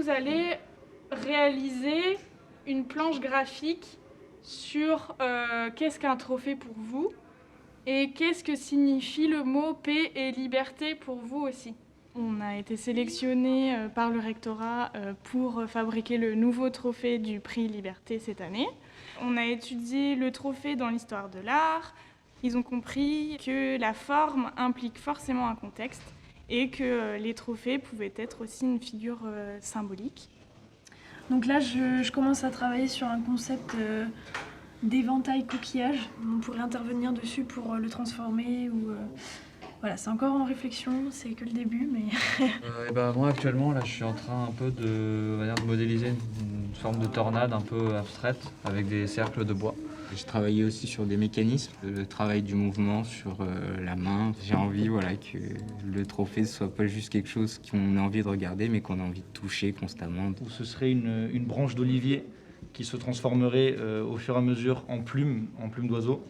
vous allez réaliser une planche graphique sur qu'est-ce qu'un trophée pour vous et qu'est-ce que signifie le mot paix et liberté pour vous aussi. On a été sélectionné par le rectorat pour fabriquer le nouveau trophée du prix Liberté cette année. On a étudié le trophée dans l'histoire de l'art. Ils ont compris que la forme implique forcément un contexte et que les trophées pouvaient être aussi une figure symbolique. Donc là, je commence à travailler sur un concept d'éventail coquillage. On pourrait intervenir dessus pour le transformer ou... Voilà, c'est encore en réflexion, c'est que le début, mais... Moi actuellement, là, je suis en train un peu de modéliser une forme de tornade un peu abstraite avec des cercles de bois. J'ai travaillé aussi sur des mécanismes, le travail du mouvement sur la main. J'ai envie que le trophée ne soit pas juste quelque chose qu'on a envie de regarder, mais qu'on a envie de toucher constamment. Ce serait une branche d'olivier qui se transformerait au fur et à mesure en plume d'oiseau,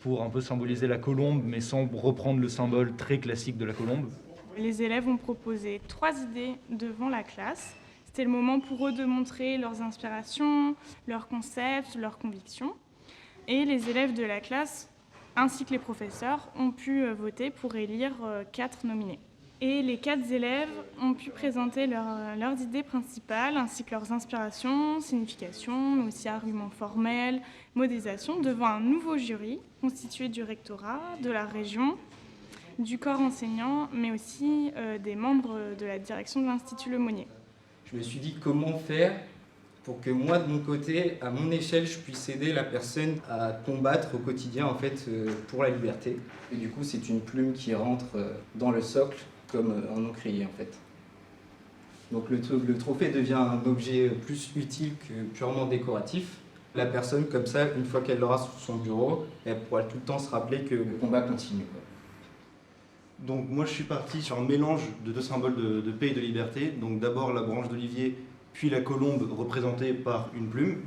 pour un peu symboliser la colombe, mais sans reprendre le symbole très classique de la colombe. Les élèves ont proposé 3 idées devant la classe. C'était le moment pour eux de montrer leurs inspirations, leurs concepts, leurs convictions. Et les élèves de la classe, ainsi que les professeurs, ont pu voter pour élire 4 nominés. Et les 4 élèves ont pu présenter leurs idées principales, ainsi que leurs inspirations, significations, mais aussi arguments formels, modélisation, devant un nouveau jury constitué du rectorat, de la région, du corps enseignant, mais aussi des membres de la direction de l'Institut Le Monnier. Je me suis dit comment faire pour que moi, de mon côté, à mon échelle, je puisse aider la personne à combattre au quotidien pour la liberté. Et du coup, c'est une plume qui rentre dans le socle comme en encrier en fait. Donc le trophée devient un objet plus utile que purement décoratif. La personne, comme ça, une fois qu'elle l'aura sur son bureau, elle pourra tout le temps se rappeler que le combat continue. Donc moi je suis parti sur un mélange de 2 symboles de paix et de liberté. Donc d'abord la branche d'olivier, puis la colombe représentée par une plume.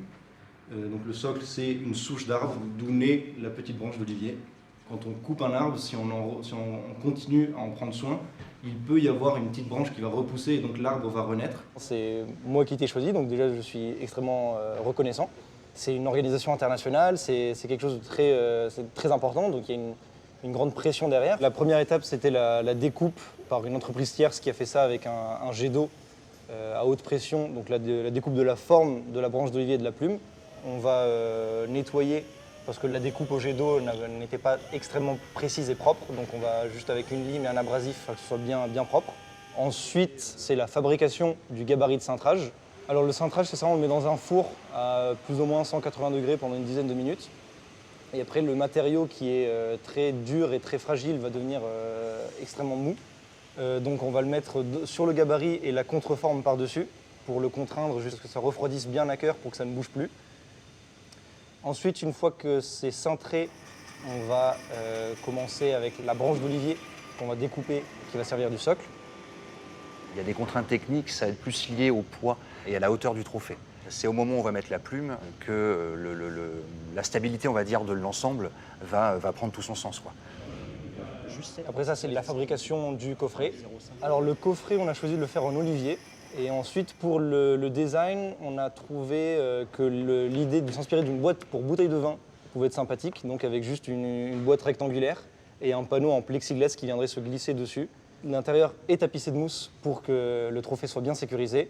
Donc le socle c'est une souche d'arbre d'où naît la petite branche d'olivier. Quand on coupe un arbre, si on continue à en prendre soin, il peut y avoir une petite branche qui va repousser et donc l'arbre va renaître. C'est moi qui t'ai choisi, donc déjà je suis extrêmement reconnaissant. C'est une organisation internationale, c'est quelque chose de très important, donc il y a une grande pression derrière. La première étape, c'était la découpe par une entreprise tierce qui a fait ça avec un jet d'eau à haute pression, donc la découpe de la forme de la branche d'olivier et de la plume. On va nettoyer, parce que la découpe au jet d'eau n'était pas extrêmement précise et propre, donc on va juste avec une lime et un abrasif, que ce soit bien propre. Ensuite, c'est la fabrication du gabarit de cintrage. Alors le cintrage, c'est ça, on le met dans un four à plus ou moins 180 degrés pendant une dizaine de minutes. Et après, le matériau qui est très dur et très fragile va devenir extrêmement mou. Donc on va le mettre sur le gabarit et la contreforme par-dessus pour le contraindre jusqu'à ce que ça refroidisse bien à cœur pour que ça ne bouge plus. Ensuite, une fois que c'est cintré, on va commencer avec la branche d'olivier qu'on va découper, qui va servir du socle. Il y a des contraintes techniques, ça va être plus lié au poids et à la hauteur du trophée. C'est au moment où on va mettre la plume que la stabilité, on va dire, de l'ensemble va prendre tout son sens, quoi. Après ça, c'est la fabrication du coffret. Alors le coffret, on a choisi de le faire en olivier. Et ensuite, pour le design, on a trouvé que l'idée de s'inspirer d'une boîte pour bouteille de vin pouvait être sympathique, donc avec juste une boîte rectangulaire et un panneau en plexiglas qui viendrait se glisser dessus. L'intérieur est tapissé de mousse pour que le trophée soit bien sécurisé.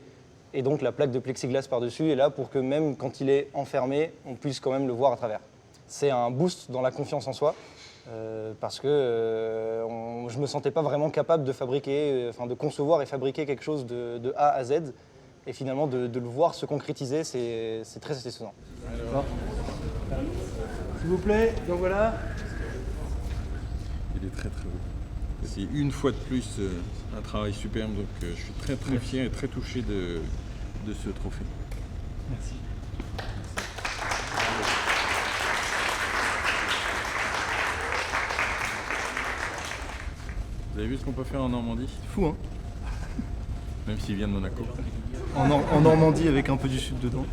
Et donc la plaque de plexiglas par-dessus est là pour que même quand il est enfermé, on puisse quand même le voir à travers. C'est un boost dans la confiance en soi, parce que je ne me sentais pas vraiment capable de fabriquer, de concevoir et fabriquer quelque chose de A à Z. Et finalement, de le voir se concrétiser, c'est très satisfaisant. Alors, s'il vous plaît, donc voilà. Il est très beau. C'est une fois de plus un travail superbe, donc je suis très fier et très touché de ce trophée. Merci. Vous avez vu ce qu'on peut faire en Normandie? Fou, hein? Même s'il vient de Monaco. En Normandie avec un peu du sud dedans.